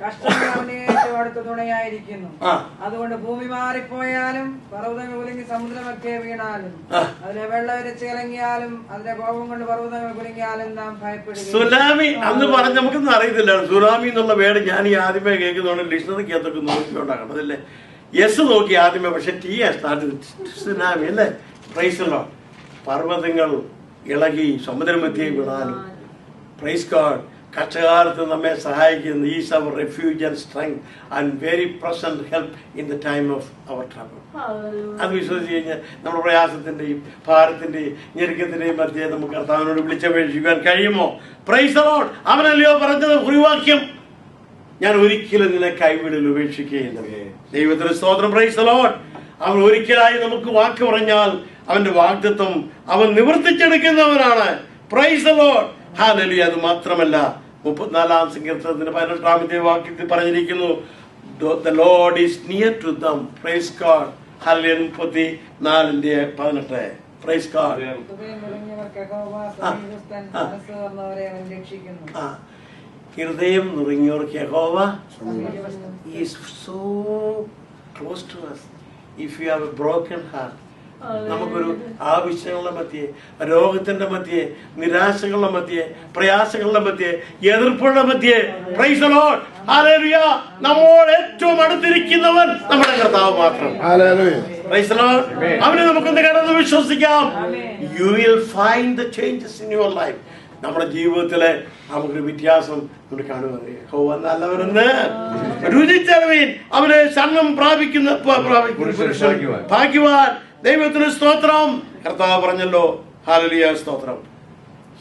കഷ്ടങ്ങൾ അവന് ഏറ്റവും അടുത്ത തുണയായിരിക്കുന്നു. അതുകൊണ്ട് ഭൂമി മാറിപ്പോയാലും പർവ്വതങ്ങൾ കുലുങ്ങി സമുദ്രമധ്യേ വീണാലും അതിലെ വെള്ളം ഇരച്ച് കലങ്ങിയാലും അതിലെ കോപം കൊണ്ട് പർവ്വതങ്ങൾ കുലുങ്ങിയാലും നാം ഭയപ്പെടുക. സുനാമി അന്ന് പറഞ്ഞ് നമുക്കൊന്നും അറിയത്തില്ല. സുനാമി എന്നുള്ള വേർഡ് ഞാൻ ഈ ആദ്യമേ കേൾക്കുന്നതുകൊണ്ട് ഡിക്ഷണറിക്കകത്തൊക്കെ നോക്കിക്കൊണ്ടാകണം അതല്ലേ. യെസ് നോക്കി ആദ്യമേ, പക്ഷെ ടി സുനാമി അല്ലേ. Praise the lord. പർവ്വതങ്ങൾ ഇളകി സമുദ്രമധ്യേ വീണാലും പ്രൈസ് ഗോഡ്. കഷ്ടകാലത്ത് നമ്മെ സഹായിക്കുന്ന is our refuge and strength and very present help in the time of our trouble. അത് വിശ്വസിച്ച് കഴിഞ്ഞാൽ നമ്മുടെ പ്രയാസത്തിന്റെയും ഭാരത്തിന്റെയും ഞെരുക്കത്തിന്റെയും മധ്യേ നമുക്ക് കർത്താവിനോട് വിളിച്ചപേക്ഷിക്കാൻ കഴിയുമോ? Price the Lord. അവനല്ലയോ പറഞ്ഞത് കുറിവാക്യം, ഞാൻ ഒരിക്കലും നിന്നെ കൈവിടൽ ഉപേക്ഷിക്കുകയില്ല. ദൈവത്തിന് സ്തോത്രം. Praise the lord. അവൻ ഒരിക്കലായി നമുക്ക് വാക്ക് പറഞ്ഞാൽ അവന്റെ വാഗ്ദത്തം അവൻ നിവർത്തിച്ചെടുക്കുന്നവനാണ്. Praise the lord. ഹല്ലേലൂയ. അത് മാത്രമല്ല 34-ാം സങ്കീർത്തനത്തിന്റെ 18-ാമത്തെ വാക്യത്തിൽ പറഞ്ഞിരിക്കുന്നു, the Lord is near to them. Praise God. Hallelujah. 34:18. Praise God. ഹൃദയം നുറുങ്ങിയവർക്ക് യഹോവ is so close to us. If you have a broken heart, നമുക്കൊരു ആവശ്യങ്ങളുടെ മധ്യേ, രോഗത്തിന്റെ മധ്യേ, നിരാശകളുടെ മധ്യേ, പ്രയാസങ്ങളുടെ മധ്യേ, എതിർപ്പുകളുടെ മധ്യേ, പ്രൈസ് ദി ലോർഡ്, ഹല്ലേലൂയ, നമ്മോട് ഏറ്റവും അടുത്തിരിക്കുന്നവൻ നമ്മുടെ കർത്താവ് മാത്രം. Hallelujah. Price the Lord. അവനെ നമുക്കൊന്ന് കടന്ന് വിശ്വസിക്കാം. You will find the changes in your life. നമ്മുടെ ജീവിതത്തിലെ നമുക്കൊരു വ്യത്യാസം നമ്മൾ കാണുവാൻ നല്ലവരെന്ന് രുചിച്ചറിവീൻ അവനെ ശരണം പ്രാപിക്കുന്ന ഭാഗ്യവാൻ. ദൈവത്തിന് സ്തോത്രം. കർത്താവ് പറഞ്ഞല്ലോ, ഹല്ലേലൂയ, സ്തോത്രം.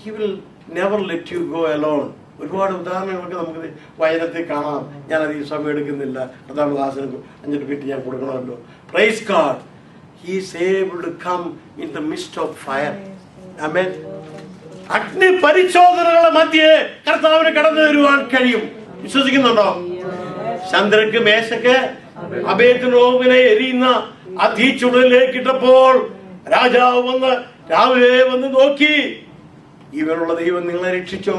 He will never let you go alone. ഒരുപാട് ഉദാഹരണങ്ങളൊക്കെ നമുക്ക് വചനത്തിൽ കാണാം. ഞാൻ അധികം സമയം എടുക്കുന്നില്ല. കർത്താവ് ദാസന് 5 മിനിറ്റ് ഞാൻ കൊടുക്കണമല്ലോ. Praise God. He is able to come in the midst of fire. Amen. അഗ്നി പരിശോധനകളുടെ മധ്യേ കർത്താവിന് കടന്നു വരുവാൻ കഴിയും. വിശ്വസിക്കുന്നുണ്ടോ? ചന്ദ്രക്ക് മേശക്ക് അബേദ്നേഗോവിനെ എരിയുന്ന ആ തീച്ചുടലിലേക്ക് ഇട്ടപ്പോൾ രാജാവ് വന്ന് രാവിലെ വന്ന് നോക്കി, ജീവനുള്ള ദൈവം നിങ്ങളെ രക്ഷിച്ചോ,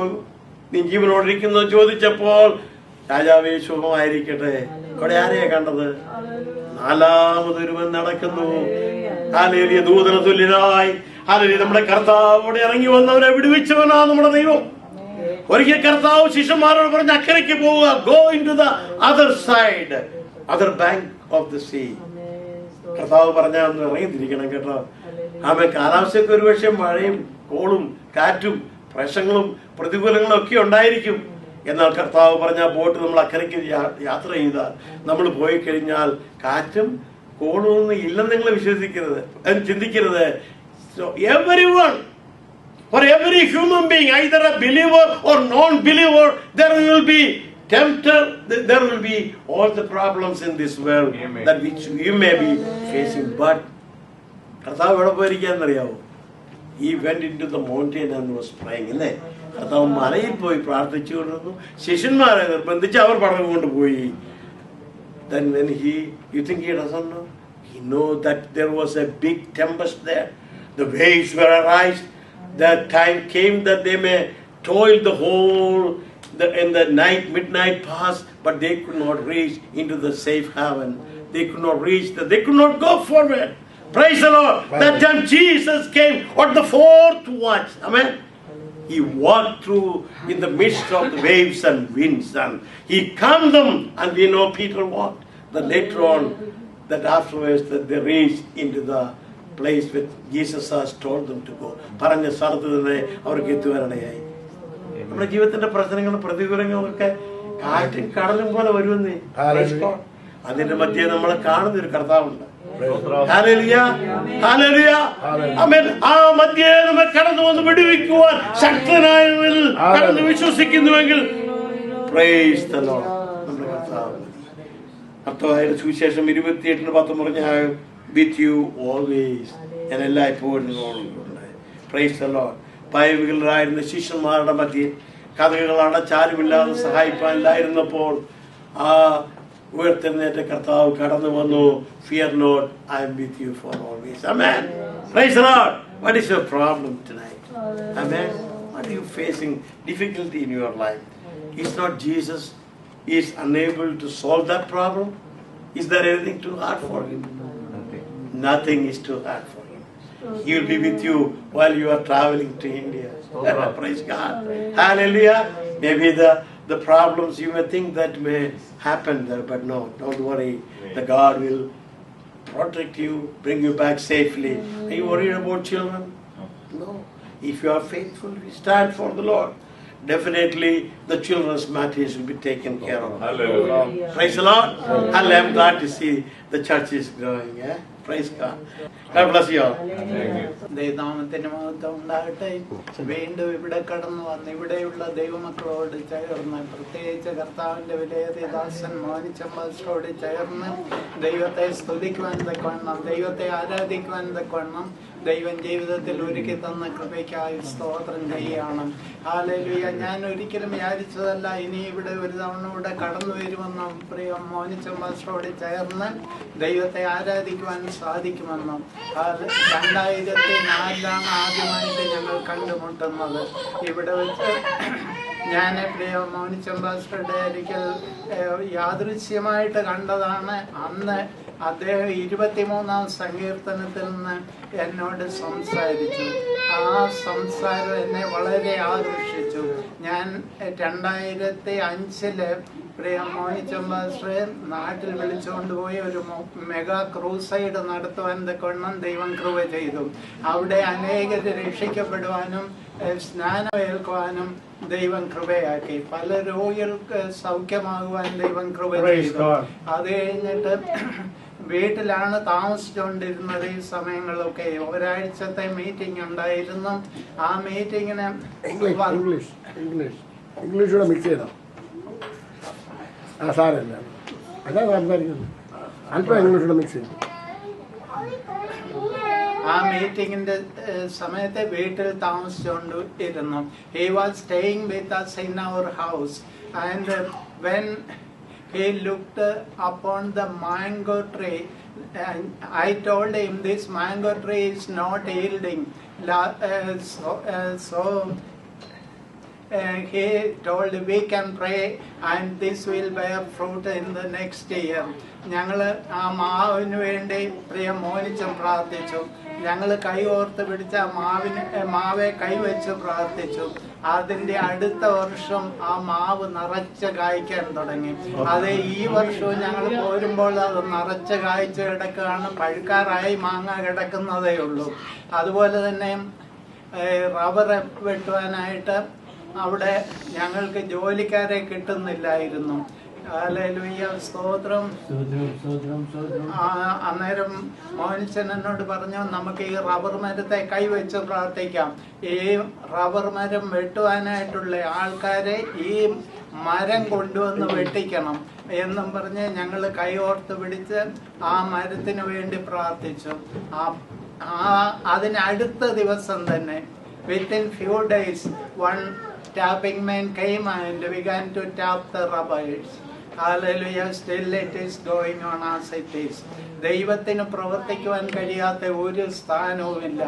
നീ ജീവനോടിരിക്കുന്നത് ചോദിച്ചപ്പോൾ രാജാവേ ശുഭമായിരിക്കട്ടെ. അവിടെ ആരെയാ കണ്ടത്? 4ാമതൊരുവൻ നടക്കുന്നു. ഹല്ലേലൂയ. ദൂതന തുല്യനായി ഹല്ലേലൂയ നമ്മുടെ കർത്താവോടെ ഇറങ്ങി വന്നവരെ വിടുവിച്ചവനാ നമ്മുടെ ദൈവം. ഒരിക്കൽ കർത്താവ് ശിഷ്യന്മാരോട് പറഞ്ഞ് അക്കരയ്ക്ക് പോവുക, go into the other side, other bank of the sea. കർത്താവ് പറഞ്ഞാൽ ഒന്ന് ഇറങ്ങിത്തിരിക്കണം കേട്ടോ. അവൻ കാലാവസ്ഥയ്ക്ക് ഒരുപക്ഷെ മഴയും കോളും കാറ്റും പ്രശ്നങ്ങളും പ്രതികൂലങ്ങളും ഒക്കെ ഉണ്ടായിരിക്കും. എന്നാൽ കർത്താവ് പറഞ്ഞ ബോട്ട് നമ്മൾ അക്കരയ്ക്ക് യാത്ര ചെയ്താൽ, നമ്മൾ പോയി കഴിഞ്ഞാൽ കാറ്റും കോളും ഒന്നും ഇല്ലെന്ന് നിങ്ങൾ വിശ്വസിക്കരുത്, ചിന്തിക്കരുത്. So everyone For every human being, either a believer or non-believer, there will be tempter, there will be all the problems in this world that which you may be facing. But കർത്താവ് എവിടെ പോയിരിക്കാന്നറിയാവോ? He went into the mountain and was praying. അല്ലേ? കർത്താവ് മലയിൽ പോയി പ്രാർത്ഥിച്ചുകൊണ്ടിരുന്നു. ശിഷ്യന്മാരെ നിർബന്ധിച്ച് അവർ പടം കൊണ്ടുപോയി. Then when you think he doesn't know? He know that there was a big tempest there. The waves were arise. The time came that they may toil the whole in the night, midnight past, but they could not reach into the safe haven. They could not reach. They could not go forward. Praise the Lord. That time Jesus came on the fourth watch. Amen. He walked through in the midst of the waves and winds, and he calmed them. And we know Peter walked. Then later on, that afterwards that they reached into the place where Jesus has told them to go. പറഞ്ഞ സ്ഥലത്ത് തന്നെ അവർക്ക് എത്തുവാനിടയായി. നമ്മുടെ ജീവിതത്തിന്റെ പ്രശ്നങ്ങളും പ്രതികൂലങ്ങളൊക്കെ കാറ്റും കടലും പോലെ വരുമെന്നേ. അതിന്റെ മധ്യേ നമ്മളെ കാണുന്ന ഒരു കർത്താവുണ്ട്. ഹല്ലേലൂയ, ഹല്ലേലൂയ, ആമേൻ. ആ മധ്യേ നമ്മെ കടന്നു വന്ന് വിടുവിക്കുവാൻ ശക്തനായവനിൽ കടന്ന് വിശ്വസിക്കുന്നുവെങ്കിൽ പ്രൈസ് ദി ലോർഡ്. നമ്മുടെ കർത്താവ് കർത്താവായ സുവിശേഷം 28:10 പറഞ്ഞ വിത്ത് യു ഓൾവേസ്, ഞാൻ എല്ലായ്പ്പോഴും നിങ്ങളോടുണ്ട്. Praise the lord. ഭയവിഹ്വലരായിരുന്ന ശിഷ്യന്മാരുടെ മധ്യേ കഥകൾ അടച്ചാരുമില്ലാതെ സഹായിപ്പാനില്ലായിരുന്നപ്പോൾ ആ ഉയർത്തെഴുന്നേറ്റ കർത്താവ് കടന്നു വന്നു. Fear not, I am with you for always. Amen. Praise the Lord. What is your problem tonight? Amen. What are you facing difficulty in your life? Is not Jesus is unable to solve that problem? Is there anything too hard for him? Nothing is too hard for him. He will be with you while you are traveling to India. Praise God. Hallelujah. Maybe the problems you may think that may happen there, but no, don't worry. The God will protect you, bring you back safely. Are you worried about children? No. If you are faithful, we stand for the Lord. Definitely the children's matters will be taken care of. Hallelujah. Praise the Lord. Hallelujah. I'm glad to see the church is growing. Praise God. God bless you all. ദൈവനാമത്തിന് മഹത്വം ഉണ്ടാകട്ടെ. വീണ്ടും ഇവിടെ കടന്നു വന്ന് ഇവിടെയുള്ള ദൈവമക്കളോട് ചേർന്ന്, പ്രത്യേകിച്ച് കർത്താവിന്റെ വിലയേറിയ ദാസൻ മോനിച്ചമ്പാസ്റ്ററോട് ചേർന്ന് ദൈവത്തെ സ്തുതിക്കുവാൻ തക്കവണ്ണം, ദൈവത്തെ ആരാധിക്കുവാൻ തക്കവണ്ണം ദൈവം ജീവിതത്തിൽ ഒരുക്കി തന്ന കൃപയ്ക്കായി സ്തോത്രം ചെയ്യുകയാണ്. ഹല്ലേലൂയ. ഞാൻ ഒരിക്കലും വിചാരിച്ചതല്ല ഇനി ഇവിടെ ഒരു തവണ ഇവിടെ കടന്നു വരുമെന്നും പ്രിയ മോനിച്ചമ്പാസ്റ്ററോട് ചേർന്ന് ദൈവത്തെ ആരാധിക്കുവാൻ സാധിക്കുമെന്നും. 2004 ആദ്യമായിട്ട് ഞങ്ങൾ കണ്ടുമുട്ടുന്നത്. ഇവിടെ വെച്ച് ഞാൻ പ്രിയ മോനിച്ചമ്പാസ്റ്ററുടെ ഒരിക്കൽ യാദൃശ്യമായിട്ട് കണ്ടതാണ്. അന്ന് അദ്ദേഹം 23-ാം സങ്കീർത്തനത്തിൽ നിന്ന് എന്നോട് സംസാരിച്ചു. ആ സംസാരം എന്നെ വളരെ ആകർഷിച്ചു. ഞാൻ 2005 പ്രിയ മോനിച്ചമ്പാസ്റ്ററെ നാട്ടിൽ വിളിച്ചുകൊണ്ടുപോയി ഒരു മെഗാ ക്രൂസൈഡ് നടത്തുവാൻ തക്കവണ്ണം ദൈവം കൃപ ചെയ്തു. അവിടെ അനേകർ രക്ഷിക്കപ്പെടുവാനും സ്നാനമേൽക്കുവാനും ദൈവം കൃപയാക്കി. പല രോഗികൾക്ക് സൗഖ്യമാകുവാൻ ദൈവം കൃപ ചെയ്തു. അത് കഴിഞ്ഞിട്ട് വീട്ടിലാണ് താമസിച്ചുകൊണ്ടിരുന്നത്. ഈ സമയങ്ങളൊക്കെ ഒരാഴ്ചത്തെ മീറ്റിംഗ് ഉണ്ടായിരുന്നു. ആ മീറ്റിങ്ങിന് ഇംഗ്ലീഷൂടെ മിക്സ് ചെയ്തോ? സാരമില്ല, അതാ സംസാരിക്കുന്നത്. അല്പം ഇംഗ്ലീഷൂടെ മിക്സ് ചെയ്തു. ആ മീറ്റിംഗിന്റെ സമയത്ത് വീട്ടിൽ താമസിച്ചുകൊണ്ടിരുന്നു. He was staying with us in our house, and when he looked upon the mango tree, I told him this mango tree is not yielding. So he told we can pray and this will bear fruit in the next year. ഞങ്ങൾ ആ മാവിന് വേണ്ടി പ്രിയ മോനിച്ചും പ്രാർത്ഥിച്ചു. ഞങ്ങൾ കൈ ഓർത്ത് പിടിച്ച മാവെ കൈവച്ച് പ്രാർത്ഥിച്ചു. അതിന്റെ അടുത്ത വർഷം ആ മാവ് നിറച്ച് കായ്ക്കാൻ തുടങ്ങി. അത് ഈ വർഷവും ഞങ്ങൾ പോരുമ്പോൾ അത് നിറച്ച് കായ്ച്ച് കിടക്കുകയാണ്. പഴുക്കാറായി മാങ്ങ കിടക്കുന്നതേ ഉള്ളൂ. അതുപോലെ തന്നെ റബ്ബർ വെട്ടുവാനായിട്ട് അവിടെ ഞങ്ങൾക്ക് ജോലിക്കാരെ കിട്ടുന്നില്ലായിരുന്നു. ഹല്ലേലൂയ, സ്തോത്രം. അന്നേരം മോഹൻസൻ എന്നോട് പറഞ്ഞു, നമുക്ക് ഈ റബ്ബർ മരത്തെ കൈവച്ച് പ്രാർത്ഥിക്കാം. ഈ റബ്ബർ മരം വെട്ടുവാനായിട്ടുള്ള ആൾക്കാരെ ഈ മരം കൊണ്ടുവന്ന് വെട്ടിക്കണം എന്നും പറഞ്ഞ് ഞങ്ങൾ കൈയോർത്ത് പിടിച്ച് ആ മരത്തിന് വേണ്ടി പ്രാർത്ഥിച്ചു. അതിനടുത്ത ദിവസം തന്നെ, within few days, one tapping man came and began to tap the rubbers. Hallelujah, still it is going on as it is. ദൈവത്തിന് പ്രവർത്തിക്കുവാൻ കഴിയാത്ത ഒരു സ്ഥാനവുമില്ല.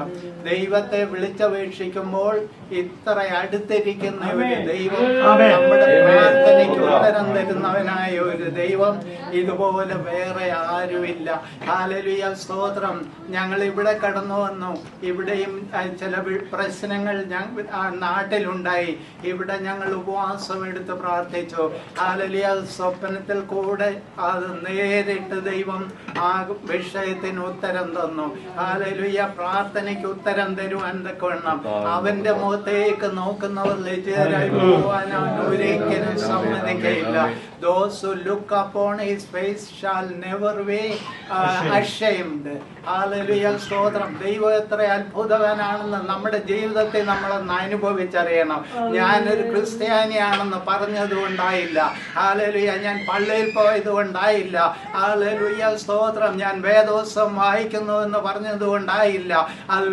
ദൈവത്തെ വിളിച്ചപേക്ഷിക്കുമ്പോൾ ഇത്ര അടുത്തിരിക്കുന്ന ഒരു ദൈവം, നമ്മുടെ പ്രാർത്ഥനയ്ക്ക് ഉത്തരം തരുന്നവനായ ഒരു ദൈവം ഇതുപോലെ വേറെ ആരുമില്ല. ഹല്ലേലൂയ, സ്തോത്രം. ഞങ്ങൾ ഇവിടെ കടന്നു വന്നു. ഇവിടെയും ചില പ്രശ്നങ്ങൾ നാട്ടിലുണ്ടായി. ഇവിടെ ഞങ്ങൾ ഉപവാസം എടുത്ത് പ്രാർത്ഥിച്ചു. ഹല്ലേലൂയ, സ്വപ്നത്തിൽ കൂടെ അത് നേരിട്ട് ദൈവം ആ വിഷയത്തിന് ഉത്തരം തന്നു. ഹല്ലേലൂയ, പ്രാർത്ഥനയ്ക്ക് ഉത്തരം തരുവാൻ തക്കവണ്ണം അവന്റെ മുഖത്തേക്ക് നോക്കുന്നവർ ലജ്ജിതരായി പോവാൻ അവൻ ഒരിക്കലും സമ്മതിക്കയില്ല. Those who look upon his face shall never be ashamed. Hallelujah, സ്തോത്രം. ദൈവം എത്ര അത്ഭുതവാനാണെന്ന് നമ്മുടെ ജീവിതത്തിൽ നമ്മളൊന്ന് അനുഭവിച്ചറിയണം. ഞാനൊരു ക്രിസ്ത്യാനിയാണെന്ന് പറഞ്ഞത് കൊണ്ടായില്ല. ഹല്ലേലൂയ, ഞാൻ പള്ളിയിൽ പോയത് കൊണ്ടായില്ല. ഹല്ലേലൂയ, സ്തോത്രം. ഞാൻ വേദോത്സവം വായിക്കുന്നു എന്ന് പറഞ്ഞത് കൊണ്ടായില്ല. അത്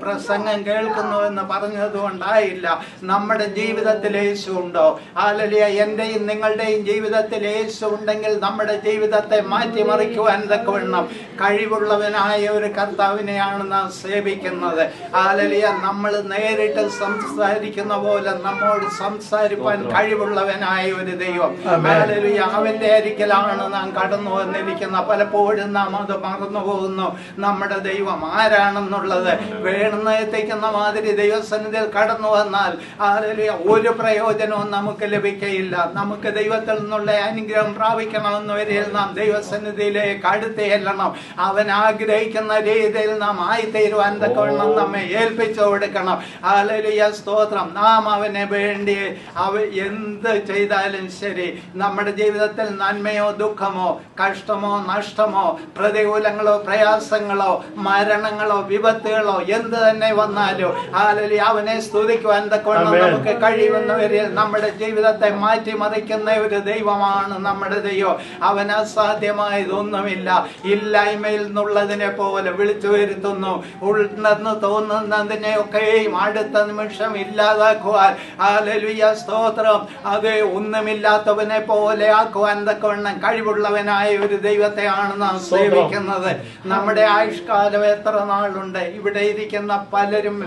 പ്രസംഗം കേൾക്കുന്നു എന്ന് പറഞ്ഞത് കൊണ്ടായില്ല. നമ്മുടെ ജീവിതത്തിൽ യേശു ഉണ്ടോ? ഹല്ലേലൂയ, എന്റെയും നിങ്ങളുടെയും ജീവിതത്തിൽ യേശു ഉണ്ടെങ്കിൽ നമ്മുടെ ജീവിതത്തെ മാറ്റിമറിക്കുവാൻ തക്കവണ്ണം കഴിവുള്ളവനായ ഒരു കർത്താവിനെയാണ് നാം സേവിക്കുന്നത്. ഹല്ലേലൂയ, നമ്മൾ നേരിട്ട് സംസാരിക്കുന്ന പോലെ നമ്മോട് സംസാരിക്കാൻ കഴിവുള്ളവനായ ഒരു ദൈവം. ഹല്ലേലൂയ, അവന്റെ അരികിലാണ് നാം കടന്നു വന്നിരിക്കുന്ന. പലപ്പോഴും നാം അത് മറന്നു പോകുന്നു. നമ്മുടെ ദൈവം ആരാണെന്നുള്ളത് വേണമെന്നെത്തിക്കുന്ന മാതിരി ദൈവസന്നിധിയിൽ കടന്നു വന്നാൽ ഹല്ലേലൂയ ഒരു പ്രയോജനവും നമുക്ക് ലഭിക്കയില്ല. നമുക്ക് ദൈവത്തിൽ നിന്നുള്ള അനുഗ്രഹം പ്രാപിക്കണമെന്ന് വരിയിൽ നാം ദൈവസന്നിധിയിലേക്ക് അടുത്ത് ചെല്ലണം. അവൻ ആഗ്രഹിക്കുന്ന രീതിയിൽ നാം ആയിത്തീരുവാൻ തക്കവണ്ണം നമ്മെ ഏൽപ്പിച്ചു കൊടുക്കണം. ഹല്ലേലൂയ, സ്തോത്രം. നാം അവനെ വേണ്ടി എന്ത് ചെയ്താലും ശരി, നമ്മുടെ ജീവിതത്തിൽ നന്മയോ ദുഃഖമോ കഷ്ടമോ നഷ്ടമോ പ്രതികൂലങ്ങളോ പ്രയാസങ്ങളോ മരണങ്ങളോ വിപത്തുകളോ എന്ത് തന്നെ വന്നാലും ഹല്ലേലൂയ അവനെ സ്തുതിക്കുവാൻ തക്കവണ്ണം നമുക്ക് കഴിയുന്നവരിൽ നമ്മുടെ ജീവിതത്തെ മാറ്റിമറിക്കുന്ന ഒരു ദൈവമാണ് നമ്മുടെ ദൈവം. അവൻ അസാധ്യമായതൊന്നുമില്ല. ഇല്ലായ്മയിൽ നിന്നുള്ളതിനെ പോലെ വിളിച്ചു വരുത്തുന്നു. ഉൾന്ന് തോന്നുന്നതിനെയൊക്കെയും അടുത്ത നിമിഷം ഇല്ലാതാക്കുവാൻ ഹല്ലേലൂയ, സ്തോത്രം. അത് ഒന്നുമില്ലാത്തവനെ പോലെ ആക്കുവാൻ തക്കവണ്ണം കഴിവുള്ളവനായ ഒരു ദൈവത്തെയാണ് നാം സേവിക്കുന്നത്. നമ്മുടെ ആയുഷ്കാലം എത്ര നാളുണ്ട്? ഇവിടെ ഇരിക്കുന്ന പലരും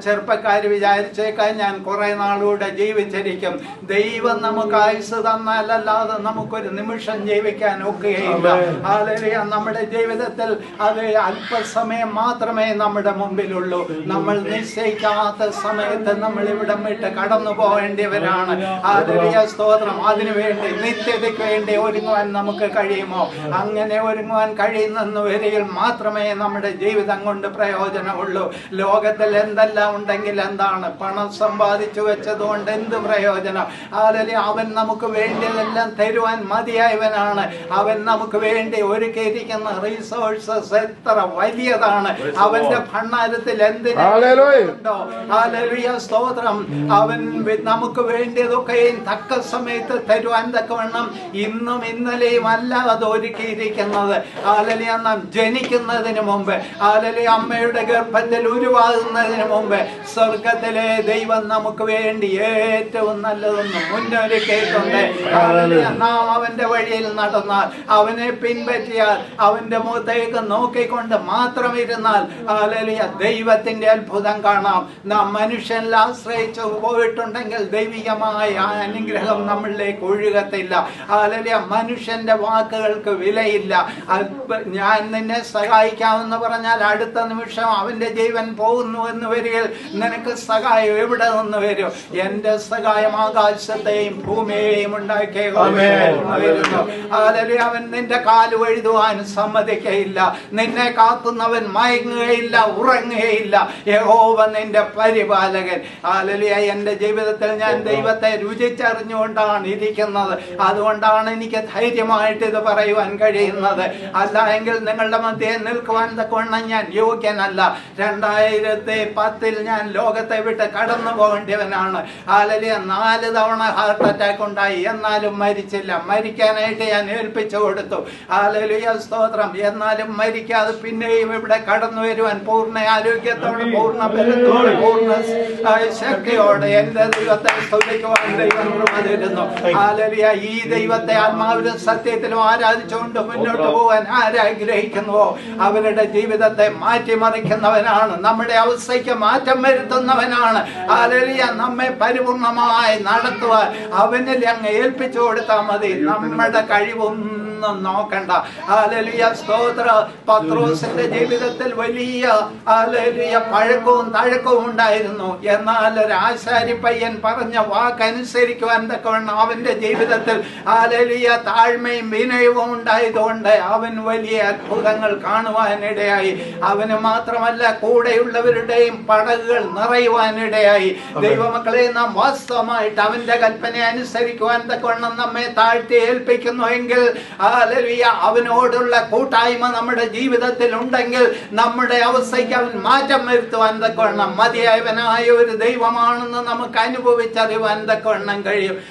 ചെറുപ്പക്കാർ വിചാരിച്ചേക്കാൻ ഞാൻ കുറെ നാളൂടെ ജീവിച്ചിരിക്കും. ദൈവം നമുക്ക് ആയുസ് തന്നാലല്ലാതെ നമുക്കൊരു നിമിഷം ജീവിക്കാൻ ഒക്കുകയില്ല. ഹല്ലേലൂയ, നമ്മുടെ ജീവിതത്തിൽ അത് അല്പസമയം മാത്രമേ നമ്മുടെ മുമ്പിലുള്ളൂ. നമ്മൾ നിശ്ചയിക്കാത്ത സമയത്ത് നമ്മൾ ഇവിടെ വിട്ട് കടന്നു പോകേണ്ടിയവരാണ്. ഹല്ലേലൂയ, സ്തോത്രം. അതിനുവേണ്ടി നിത്യതയ്ക്ക് വേണ്ടി ഒരുങ്ങുവാൻ നമുക്ക് കഴിയുമോ? അങ്ങനെ ഒരുങ്ങുവാൻ കഴിയുന്ന വരിയിൽ മാത്രമേ നമ്മുടെ ജീവിതം കൊണ്ട് പ്രയോജനമുള്ളൂ. ലോകത്തിൽ എന്തെല്ലാം ഉണ്ടെങ്കിൽ എന്താണ്? പണം സമ്പാദിച്ചു വെച്ചതുകൊണ്ട് എന്ത് പ്രയോജനം? ഹല്ലേലൂയ, അവൻ നമുക്ക് വേണ്ടിയതെല്ലാം തരുവാൻ മതിയായവനാണ്. അവൻ നമുക്ക് വേണ്ടി ഒരുക്കിയിരിക്കുന്ന റിസോഴ്സസ് എത്ര വലിയതാണ്. അവന്റെ ഭണ്ഡാരത്തിൽ എന്തിനുണ്ടോ? ഹല്ലേലൂയ, സ്തോത്രം. അവൻ നമുക്ക് വേണ്ടിയതൊക്കെയും തക്ക സമയത്ത് തരുവാൻ തക്കവണ്ണം ഇന്നും ഇന്നലെയും അല്ല അത് ഒരുക്കിയിരിക്കുന്നത്. ഹല്ലേലൂയ, നാം ജനിക്കുന്നതിന് മുമ്പ്, ഹല്ലേലൂയ, അമ്മയുടെ ഗർഭത്തിൽ ഉരുവാകുന്നതിന് മുമ്പ് സ്വർഗത്തിലെ ദൈവം നമുക്ക് വേണ്ടി ഏറ്റവും നല്ലതൊന്ന് മുന്നൊരുക്കിയിട്ടുണ്ട്. ഹല്ലേലൂയ, നാം അവന്റെ വഴിയിൽ നടന്നാൽ, അവനെ പിൻപറ്റിയാൽ, അവന്റെ മുഖത്തേക്ക് നോക്കിക്കൊണ്ട് മാത്രം ഇരുന്നാൽ ഹല്ലേലൂയ ദൈവത്തിന്റെ അത്ഭുതം കാണാം. നാം മനുഷ്യനിൽ ആശ്രയിച്ചു പോയിട്ടുണ്ടെങ്കിൽ ദൈവികമായ അനുഗ്രഹം നമ്മളിലേക്ക് ഒഴുകത്തില്ല. ഹല്ലേലൂയ, മനുഷ്യന്റെ വാക്കുകൾക്ക് വിലയില്ല. ഞാൻ നിന്നെ സഹായിക്കാമെന്ന് പറഞ്ഞാൽ അടുത്ത നിമിഷം അവന്റെ ജീവൻ പോകുന്നു എന്ന് വരികയിൽ നിനക്ക് സഹായം എവിടെ നിന്ന് വരും? എന്റെ സഹായം ആകാശത്തെയും ഭൂമിയെയും ഉണ്ടാക്കിയ യഹോവയായിരുന്നു. ഹല്ലേലൂയ. അവൻ നിന്റെ കാല് വഴുതുവാൻ സമ്മതിക്കയില്ല. നിന്നെ കാക്കുന്നവൻ മയങ്ങുകയില്ല, ഉറങ്ങുകയില്ല. യഹോവ നിന്റെ പരിപാലകൻ. ഹല്ലേലൂയ. എന്റെ ജീവിതത്തിൽ ഞാൻ ദൈവത്തെ രുചിച്ചറിഞ്ഞുകൊണ്ടാണ് ഇരിക്കുന്നത്. അതുകൊണ്ടാണ് എനിക്ക് ധൈര്യമായിട്ട് ഇത് പറയുവാൻ കഴിയുന്നത്. അല്ല എങ്കിൽ നിങ്ങളുടെ മധ്യേ നിൽക്കുവാൻ തക്കവണ്ണം ഞാൻ യോഗ്യനല്ല. 2010 ഞാൻ ലോകത്തെ വിട്ട് കടന്നു പോകേണ്ടവനാണ്. ഹല്ലേലൂയ. 4 തവണ ഹാർട്ട് അറ്റാക്ക് ഉണ്ടായി, എന്നാലും മരിച്ചില്ല. മരിക്കാനായിട്ട് ഞാൻ ഏൽപ്പിച്ചു കൊടുത്തു. ഹല്ലേലൂയ, സ്തോത്രം. എന്നാലും മരിക്കാതെ പിന്നെയും ഇവിടെ കടന്നു വരുവാൻ പൂർണ്ണ ആരോഗ്യത്തോടെ, പൂർണ്ണ ബലത്തോടെ, പൂർണ്ണ ശക്തിയോടെ എന്റെ ദൈവത്തെ സ്തുതിക്കുവാൻ ദൈവം കൃപ തരുന്നു. ഹല്ലേലൂയ. ഈ ദൈവത്തെ ആത്മാവിലും സത്യത്തിലും ആരാധിച്ചുകൊണ്ട് മുന്നോട്ട് പോകാൻ ആരാഗ്രഹിക്കുന്നുവോ അവരുടെ ജീവിതത്തെ മാറ്റിമറിക്കുന്നവനാണ്. നമ്മുടെ അവസ്ഥയ്ക്ക് മാറ്റം വരുത്തുന്നവനാണ്. ഹല്ലേലൂയ. നമ്മെ പരിപൂർണമായി നടത്തുവാൻ അവനിൽ അങ്ങ് ഏൽപ്പിച്ചു കൊടുത്താൽ മതി. നമ്മുടെ കഴിവൊന്നും നോക്കണ്ട. ഹല്ലേലൂയ, സ്തോത്ര. പത്രോസിന്റെ ജീവിതത്തിൽ വലിയ ഹല്ലേലൂയ പഴക്കവും തഴക്കവും ഉണ്ടായിരുന്നു. എന്നാൽ ഒരു ആശാരി പയ്യൻ പറഞ്ഞ വാക്കനുസരിക്കുവാൻ തക്കവണ്ണം അവന്റെ ജീവിതത്തിൽ ഹല്ലേലൂയ താഴ്മയും വിനയവും ഉണ്ടായതുകൊണ്ട് അവൻ വലിയ അത്ഭുതങ്ങൾ കാണുവാനിടയായി. അവന് മാത്രമല്ല, കൂടെയുള്ളവരുടെയും പടകുകൾ നിറയുവാനിടയായി. ദൈവമക്കളെ, നാം വാസ്തവമായിട്ട് അവന്റെ കൽപ്പന അനുസരിക്കുവാൻ തക്കവണ്ണം നമ്മെ താഴ്ത്തി ഏൽപ്പിക്കുന്നു എങ്കിൽ, ഹല്ലേലൂയ, അവനോടുള്ള കൂട്ടായ്മ നമ്മുടെ ജീവിതത്തിൽ ഉണ്ടെങ്കിൽ നമ്മുടെ അവസ്ഥയ്ക്ക് അവൻ മാറ്റം വരുത്തുവാൻ തക്കവണ്ണം മതിയായവനായ ഒരു ദൈവമാണെന്ന് നമുക്ക് അനുഭവിച്ചറിയുവാൻ തക്കവണ്ണം കഴിയും.